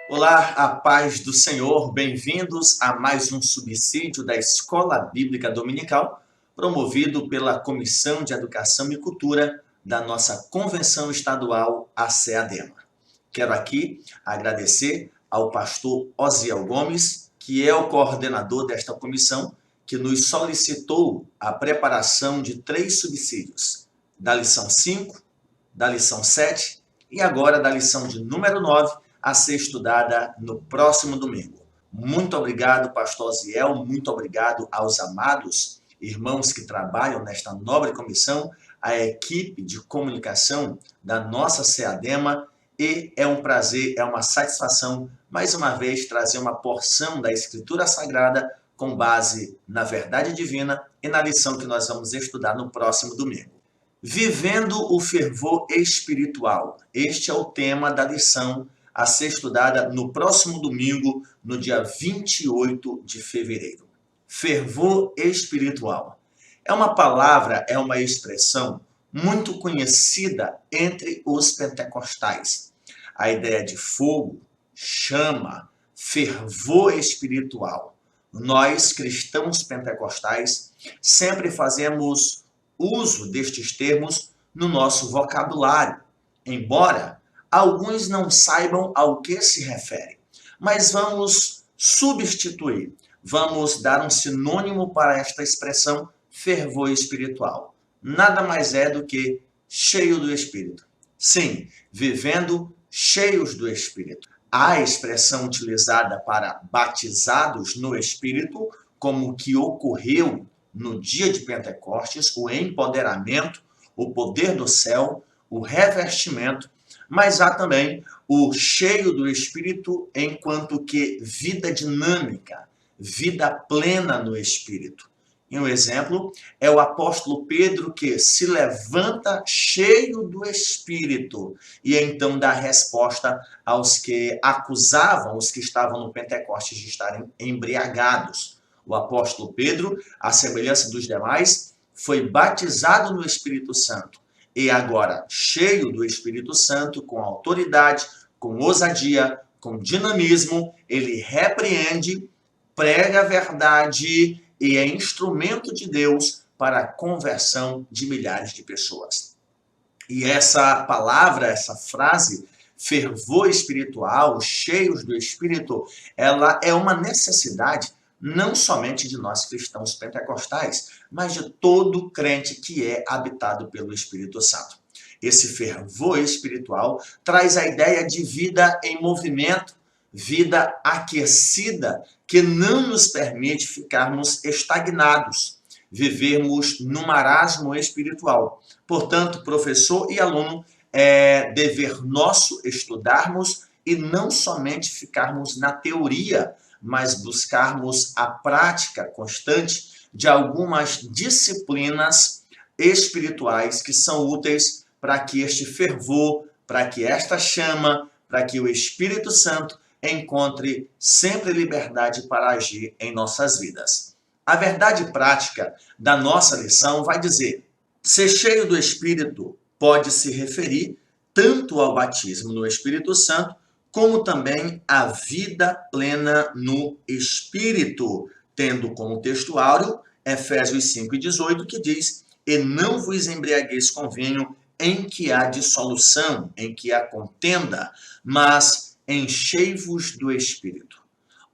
Olá, a paz do Senhor, bem-vindos a mais um subsídio da Escola Bíblica Dominical, promovido pela Comissão de Educação e Cultura da nossa Convenção Estadual, a CEADEMA. Quero aqui agradecer ao pastor Osiel Gomes, que é o coordenador desta comissão, que nos solicitou a preparação de 3 subsídios, da lição 5, da lição 7 e agora da lição de número 9, a ser estudada no próximo domingo. Muito obrigado, pastor Osiel, muito obrigado aos amados irmãos que trabalham nesta nobre comissão, a equipe de comunicação da nossa CEADEMA, e é um prazer, é uma satisfação, mais uma vez, trazer uma porção da Escritura Sagrada com base na verdade divina e na lição que nós vamos estudar no próximo domingo. Vivendo o fervor espiritual. Este é o tema da lição a ser estudada no próximo domingo, no dia 28 de fevereiro. Fervor espiritual. É uma palavra, é uma expressão muito conhecida entre os pentecostais. A ideia de fogo, chama, fervor espiritual. Nós, cristãos pentecostais, sempre fazemos uso destes termos no nosso vocabulário, embora alguns não saibam ao que se refere, mas vamos substituir, vamos dar um sinônimo para esta expressão fervor espiritual. Nada mais é do que cheio do Espírito. Sim, vivendo cheios do Espírito. A expressão utilizada para batizados no Espírito, como o que ocorreu no dia de Pentecostes, o empoderamento, o poder do céu, o revestimento, mas há também o cheio do Espírito enquanto que vida dinâmica, vida plena no Espírito. E um exemplo é o apóstolo Pedro, que se levanta cheio do Espírito e então dá resposta aos que acusavam os que estavam no Pentecostes de estarem embriagados. O apóstolo Pedro, à semelhança dos demais, foi batizado no Espírito Santo. E agora, cheio do Espírito Santo, com autoridade, com ousadia, com dinamismo, ele repreende, prega a verdade e é instrumento de Deus para a conversão de milhares de pessoas. E essa palavra, essa frase, fervor espiritual, cheios do Espírito, ela é uma necessidade não somente de nós cristãos pentecostais, mas de todo crente que é habitado pelo Espírito Santo. Esse fervor espiritual traz a ideia de vida em movimento, vida aquecida, que não nos permite ficarmos estagnados, vivermos no marasmo espiritual. Portanto, professor e aluno, é dever nosso estudarmos e não somente ficarmos na teoria, mas buscarmos a prática constante de algumas disciplinas espirituais que são úteis para que este fervor, para que esta chama, para que o Espírito Santo encontre sempre liberdade para agir em nossas vidas. A verdade prática da nossa lição vai dizer: ser cheio do Espírito pode se referir tanto ao batismo no Espírito Santo, como também a vida plena no Espírito, tendo como texto áureo Efésios 5:18, que diz: e não vos embriagueis com vinho em que há dissolução, em que há contenda, mas enchei-vos do Espírito.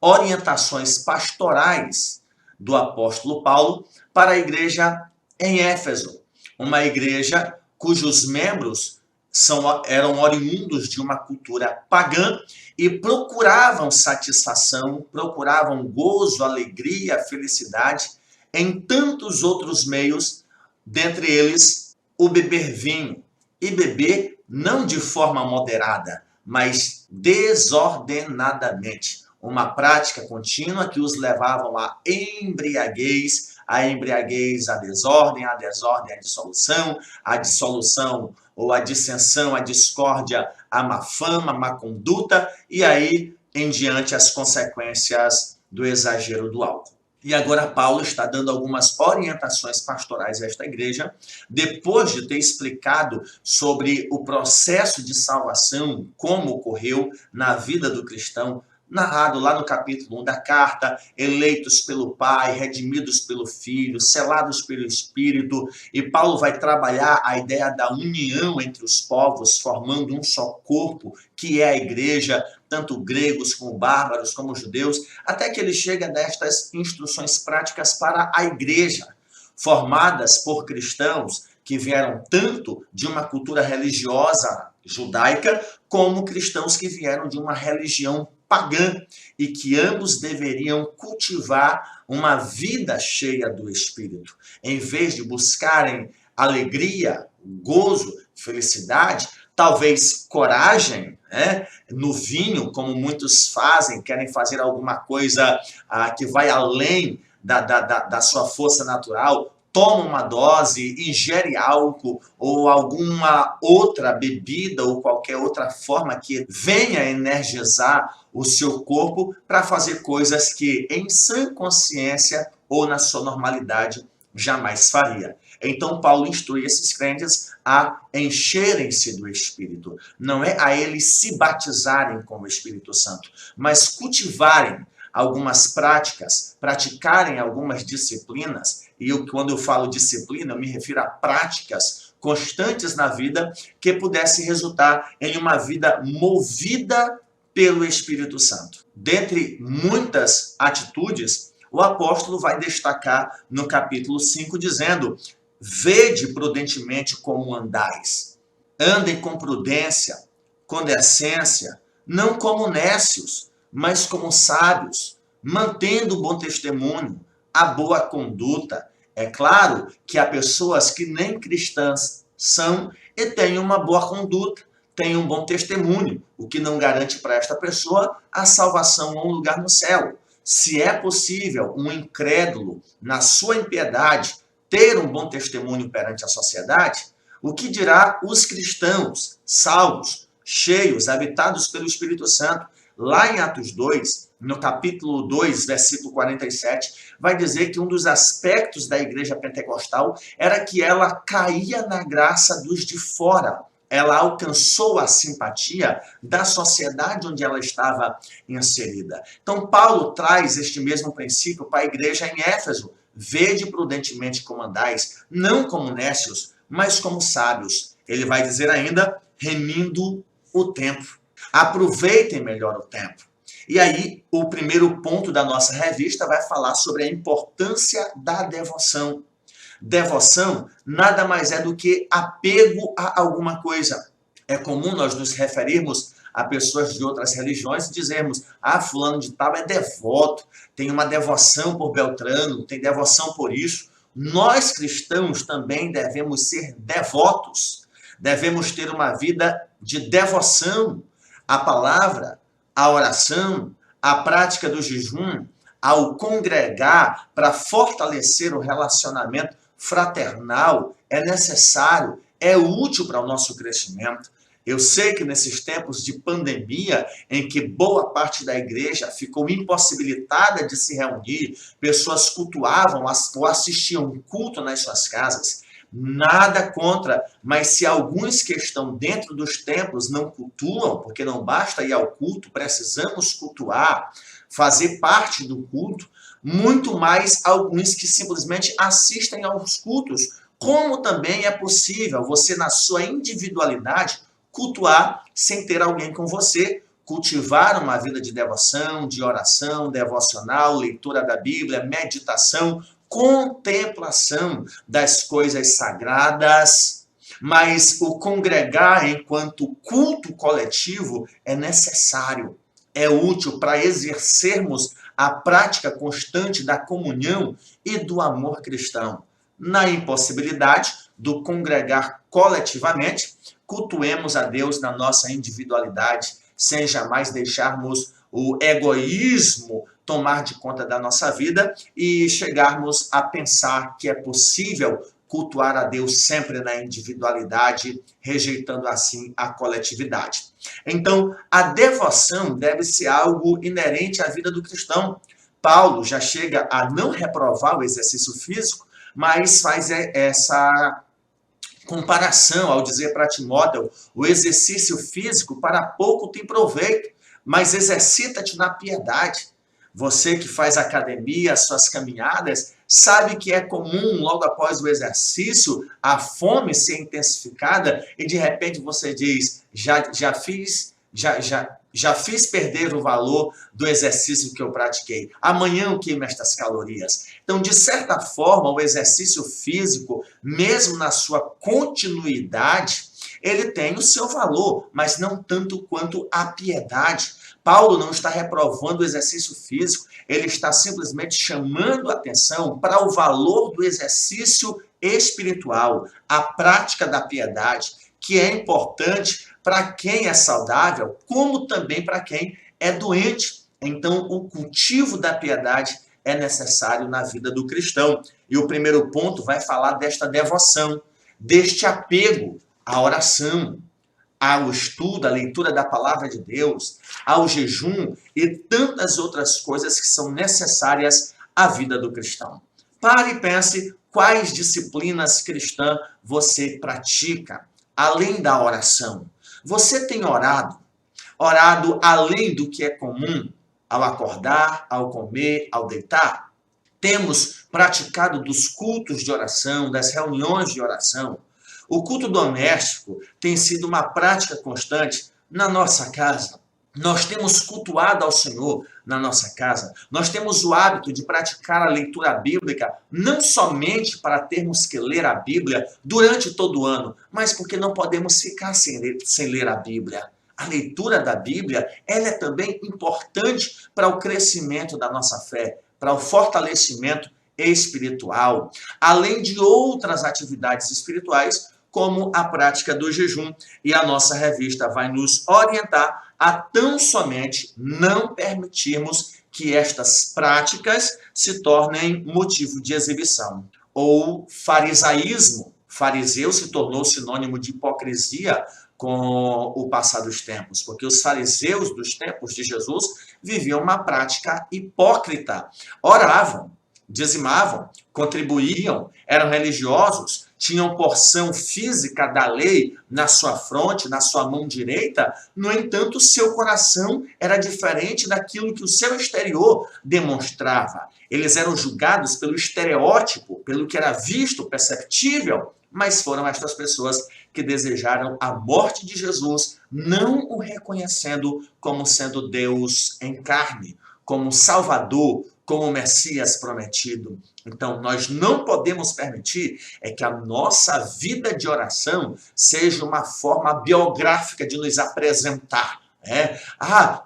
Orientações pastorais do apóstolo Paulo para a igreja em Éfeso, uma igreja cujos membros eram oriundos de uma cultura pagã e procuravam satisfação, procuravam gozo, alegria, felicidade em tantos outros meios, dentre eles o beber vinho. E beber não de forma moderada, mas desordenadamente. Uma prática contínua que os levavam à embriaguez, à desordem, à dissolução ou a dissensão, a discórdia, a má fama, a má conduta, e aí em diante as consequências do exagero do álcool. E agora Paulo está dando algumas orientações pastorais a esta igreja, depois de ter explicado sobre o processo de salvação, como ocorreu na vida do cristão, narrado lá no capítulo 1 da carta, eleitos pelo Pai, redimidos pelo Filho, selados pelo Espírito, e Paulo vai trabalhar a ideia da união entre os povos, formando um só corpo, que é a igreja, tanto gregos como bárbaros, como judeus, até que ele chega nestas instruções práticas para a igreja, formadas por cristãos que vieram tanto de uma cultura religiosa judaica, como cristãos que vieram de uma religião pagã, e que ambos deveriam cultivar uma vida cheia do Espírito. Em vez de buscarem alegria, gozo, felicidade, talvez coragem, né, no vinho, como muitos fazem, querem fazer alguma coisa que vai além da sua força natural, toma uma dose, ingere álcool ou alguma outra bebida ou qualquer outra forma que venha energizar o seu corpo para fazer coisas que em sã consciência ou na sua normalidade jamais faria. Então Paulo instrui esses crentes a encherem-se do Espírito. Não é a eles se batizarem com o Espírito Santo, mas cultivarem algumas práticas, praticarem algumas disciplinas, e quando eu falo disciplina, eu me refiro a práticas constantes na vida que pudesse resultar em uma vida movida pelo Espírito Santo. Dentre muitas atitudes, o apóstolo vai destacar no capítulo 5, dizendo: vede prudentemente como andais. Andem com prudência, com decência, não como nécios, mas como sábios, mantendo o bom testemunho, a boa conduta. É claro que há pessoas que nem cristãs são e têm uma boa conduta, têm um bom testemunho, o que não garante para esta pessoa a salvação ou um lugar no céu. Se é possível um incrédulo, na sua impiedade, ter um bom testemunho perante a sociedade, o que dirá os cristãos, salvos, cheios, habitados pelo Espírito Santo? Lá em Atos 2, no capítulo 2, versículo 47, vai dizer que um dos aspectos da igreja pentecostal era que ela caía na graça dos de fora. Ela alcançou a simpatia da sociedade onde ela estava inserida. Então, Paulo traz este mesmo princípio para a igreja em Éfeso. Vede prudentemente como andais, não como nécios, mas como sábios. Ele vai dizer ainda, remindo o tempo. Aproveitem melhor o tempo. E aí, o primeiro ponto da nossa revista vai falar sobre a importância da devoção. Devoção nada mais é do que apego a alguma coisa. É comum nós nos referirmos a pessoas de outras religiões e dizermos: fulano de tal é devoto, tem uma devoção por Beltrano, tem devoção por isso. Nós cristãos também devemos ser devotos, devemos ter uma vida de devoção à palavra, à oração, à prática do jejum, ao congregar para fortalecer o relacionamento fraternal. É necessário, é útil para o nosso crescimento. Eu sei que nesses tempos de pandemia, em que boa parte da igreja ficou impossibilitada de se reunir, pessoas cultuavam ou assistiam um culto nas suas casas, nada contra, mas se alguns que estão dentro dos templos não cultuam, porque não basta ir ao culto, precisamos cultuar, fazer parte do culto, muito mais alguns que simplesmente assistem aos cultos, como também é possível você, na sua individualidade, cultuar sem ter alguém com você, cultivar uma vida de devoção, de oração, devocional, leitura da Bíblia, meditação, contemplação das coisas sagradas. Mas o congregar enquanto culto coletivo é necessário, é útil para exercermos a prática constante da comunhão e do amor cristão. Na impossibilidade do congregar coletivamente, cultuemos a Deus na nossa individualidade, sem jamais deixarmos o egoísmo tomar de conta da nossa vida e chegarmos a pensar que é possível cultuar a Deus sempre na individualidade, rejeitando assim a coletividade. Então, a devoção deve ser algo inerente à vida do cristão. Paulo já chega a não reprovar o exercício físico, mas faz essa comparação ao dizer para Timóteo: o exercício físico para pouco tem proveito, mas exercita-te na piedade. Você que faz academia, as suas caminhadas, sabe que é comum, logo após o exercício, a fome ser intensificada e de repente você diz: já fiz perder o valor do exercício que eu pratiquei. Amanhã eu queimo estas calorias. Então, de certa forma, o exercício físico, mesmo na sua continuidade, ele tem o seu valor, mas não tanto quanto a piedade. Paulo não está reprovando o exercício físico, ele está simplesmente chamando a atenção para o valor do exercício espiritual, a prática da piedade, que é importante para quem é saudável, como também para quem é doente. Então, o cultivo da piedade é necessário na vida do cristão. E o primeiro ponto vai falar desta devoção, deste apego à oração, ao estudo, à leitura da palavra de Deus, ao jejum e tantas outras coisas que são necessárias à vida do cristão. Pare e pense quais disciplinas cristãs você pratica, além da oração. Você tem orado além do que é comum, ao acordar, ao comer, ao deitar? Temos praticado dos cultos de oração, das reuniões de oração. O culto doméstico tem sido uma prática constante na nossa casa. Nós temos cultuado ao Senhor na nossa casa. Nós temos o hábito de praticar a leitura bíblica, não somente para termos que ler a Bíblia durante todo o ano, mas porque não podemos ficar sem ler a Bíblia. A leitura da Bíblia, ela é também importante para o crescimento da nossa fé, para o fortalecimento espiritual, além de outras atividades espirituais, como a prática do jejum. E a nossa revista vai nos orientar a tão somente não permitirmos que estas práticas se tornem motivo de exibição. Ou farisaísmo. Fariseu se tornou sinônimo de hipocrisia com o passar dos tempos, porque os fariseus dos tempos de Jesus viviam uma prática hipócrita. Oravam, dizimavam, contribuíam, eram religiosos, tinham porção física da lei na sua fronte, na sua mão direita. No entanto, seu coração era diferente daquilo que o seu exterior demonstrava. Eles eram julgados pelo estereótipo, pelo que era visto, perceptível, mas foram estas pessoas que desejaram a morte de Jesus, não o reconhecendo como sendo Deus em carne, como Salvador, como Messias prometido. Então, nós não podemos permitir que a nossa vida de oração seja uma forma biográfica de nos apresentar.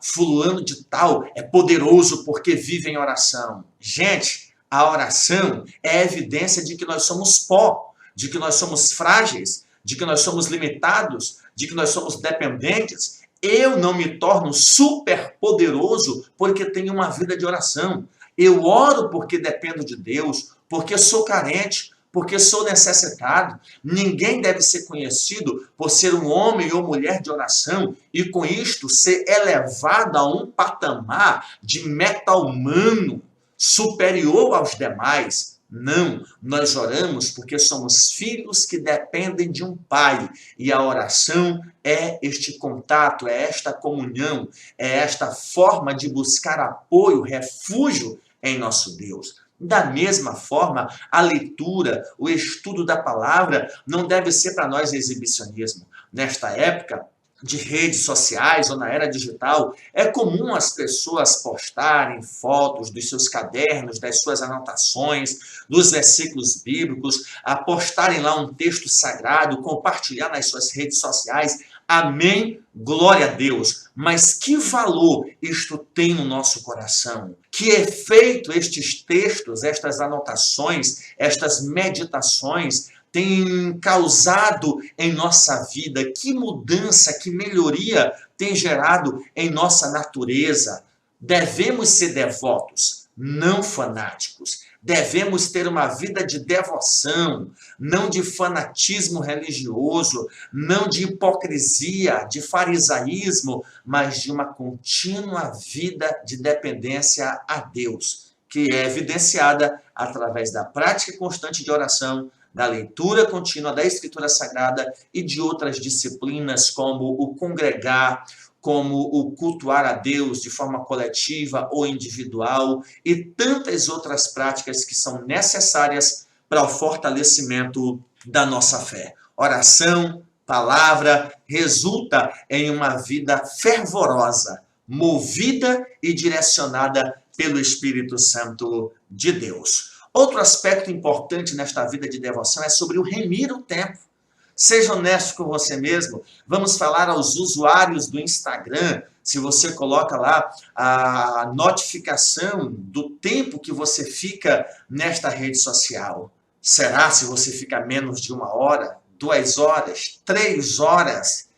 Fulano de tal é poderoso porque vive em oração. Gente, a oração é evidência de que nós somos pó, de que nós somos frágeis, de que nós somos limitados, de que nós somos dependentes. Eu não me torno super poderoso porque tenho uma vida de oração. Eu oro porque dependo de Deus, porque sou carente, porque sou necessitado. Ninguém deve ser conhecido por ser um homem ou mulher de oração e com isto ser elevado a um patamar de meta-humano superior aos demais. Não, nós oramos porque somos filhos que dependem de um pai. E a oração é este contato, é esta comunhão, é esta forma de buscar apoio, refúgio em nosso Deus. Da mesma forma, a leitura, o estudo da palavra não deve ser para nós exibicionismo. Nesta época de redes sociais ou na era digital, é comum as pessoas postarem fotos dos seus cadernos, das suas anotações, dos versículos bíblicos, postarem lá um texto sagrado, compartilhar nas suas redes sociais. Amém? Glória a Deus. Mas que valor isto tem no nosso coração? Que efeito estes textos, estas anotações, estas meditações tem causado em nossa vida? Que mudança, que melhoria tem gerado em nossa natureza? Devemos ser devotos, não fanáticos. Devemos ter uma vida de devoção, não de fanatismo religioso, não de hipocrisia, de farisaísmo, mas de uma contínua vida de dependência a Deus, que é evidenciada através da prática constante de oração, da leitura contínua da Escritura Sagrada e de outras disciplinas, como o congregar, como o cultuar a Deus de forma coletiva ou individual e tantas outras práticas que são necessárias para o fortalecimento da nossa fé. Oração, palavra, resulta em uma vida fervorosa, movida e direcionada pelo Espírito Santo de Deus. Outro aspecto importante nesta vida de devoção é sobre o remir o tempo. Seja honesto com você mesmo. Vamos falar aos usuários do Instagram. Se você coloca lá a notificação do tempo que você fica nesta rede social. Será se você fica menos de 1 hora, 2 horas, 3 horas?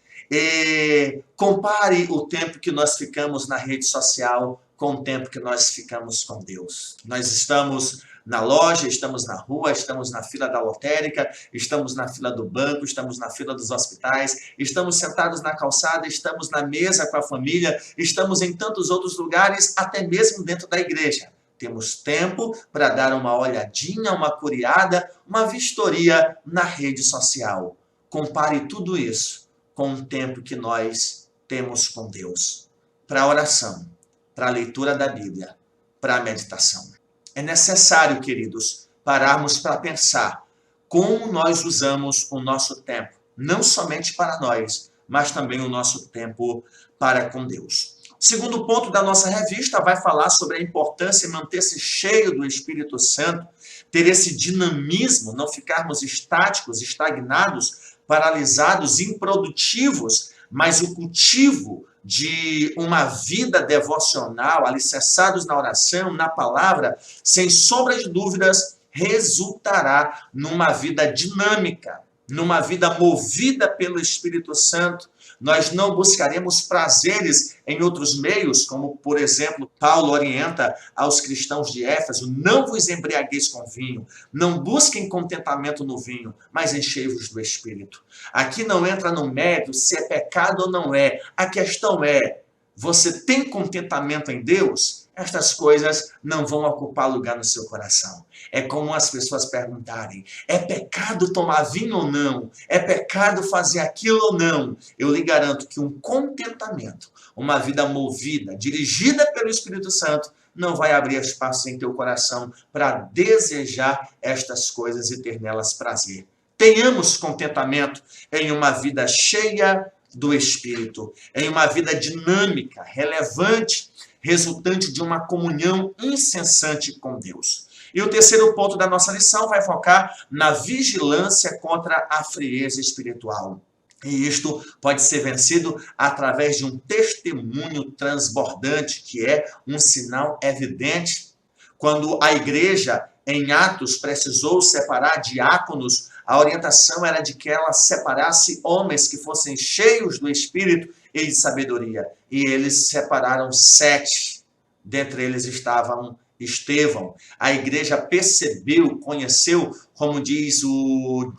Compare o tempo que nós ficamos na rede social com o tempo que nós ficamos com Deus. Nós estamos na loja, estamos na rua, estamos na fila da lotérica, estamos na fila do banco, estamos na fila dos hospitais, estamos sentados na calçada, estamos na mesa com a família, estamos em tantos outros lugares, até mesmo dentro da igreja. Temos tempo para dar uma olhadinha, uma curiada, uma vistoria na rede social. Compare tudo isso com o tempo que nós temos com Deus, para a oração, para a leitura da Bíblia, para a meditação. É necessário, queridos, pararmos para pensar como nós usamos o nosso tempo, não somente para nós, mas também o nosso tempo para com Deus. O segundo ponto da nossa revista vai falar sobre a importância de manter-se cheio do Espírito Santo, ter esse dinamismo, não ficarmos estáticos, estagnados, paralisados, improdutivos, mas o cultivo de uma vida devocional, alicerçados na oração, na palavra, sem sombra de dúvidas, resultará numa vida dinâmica, numa vida movida pelo Espírito Santo. Nós não buscaremos prazeres em outros meios, como, por exemplo, Paulo orienta aos cristãos de Éfeso: não vos embriagueis com vinho, não busquem contentamento no vinho, mas enchei-vos do Espírito. Aqui não entra no mérito se é pecado ou não é. A questão é, você tem contentamento em Deus? Estas coisas não vão ocupar lugar no seu coração. É como as pessoas perguntarem: é pecado tomar vinho ou não? É pecado fazer aquilo ou não? Eu lhe garanto que um contentamento, uma vida movida, dirigida pelo Espírito Santo, não vai abrir espaço em teu coração para desejar estas coisas e ter nelas prazer. Tenhamos contentamento em uma vida cheia do Espírito, em uma vida dinâmica, relevante, resultante de uma comunhão incessante com Deus. E o terceiro ponto da nossa lição vai focar na vigilância contra a frieza espiritual. E isto pode ser vencido através de um testemunho transbordante, que é um sinal evidente. Quando a igreja, em Atos, precisou separar diáconos, a orientação era de que ela separasse homens que fossem cheios do Espírito e de sabedoria. E eles separaram 7. Dentre eles estavam Estevão. A igreja percebeu, conheceu, como diz o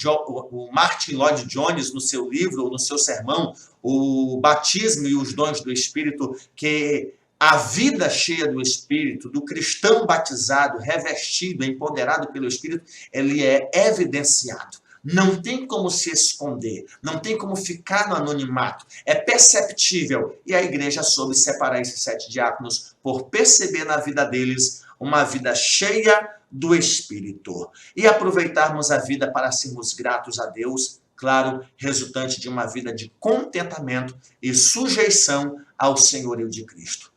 Martin Lloyd Jones no seu livro, no seu sermão, o batismo e os dons do Espírito, que a vida cheia do Espírito, do cristão batizado, revestido, empoderado pelo Espírito, ele é evidenciado. Não tem como se esconder, não tem como ficar no anonimato. É perceptível. E a igreja soube separar esses 7 diáconos por perceber na vida deles uma vida cheia do Espírito. E aproveitarmos a vida para sermos gratos a Deus, claro, resultante de uma vida de contentamento e sujeição ao senhorio de Cristo.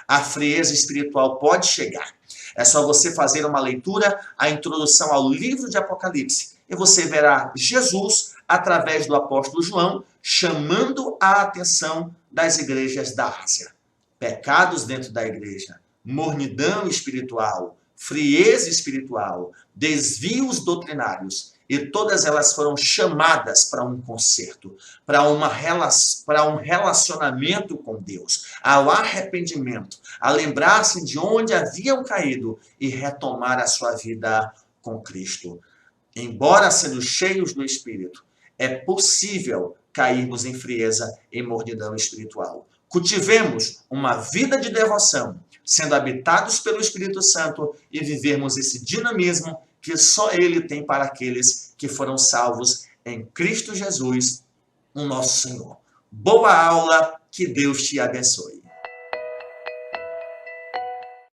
A frieza espiritual pode chegar. É só você fazer uma leitura, a introdução ao livro de Apocalipse, e você verá Jesus, através do apóstolo João, chamando a atenção das igrejas da Ásia. Pecados dentro da igreja, mornidão espiritual, frieza espiritual, desvios doutrinários, e todas elas foram chamadas para um conserto, para um relacionamento com Deus, ao arrependimento, a lembrar-se de onde haviam caído e retomar a sua vida com Cristo. Embora sendo cheios do Espírito, é possível cairmos em frieza, em mornidão espiritual. Cultivemos uma vida de devoção, sendo habitados pelo Espírito Santo e vivermos esse dinamismo que só Ele tem para aqueles que foram salvos em Cristo Jesus, o nosso Senhor. Boa aula, que Deus te abençoe.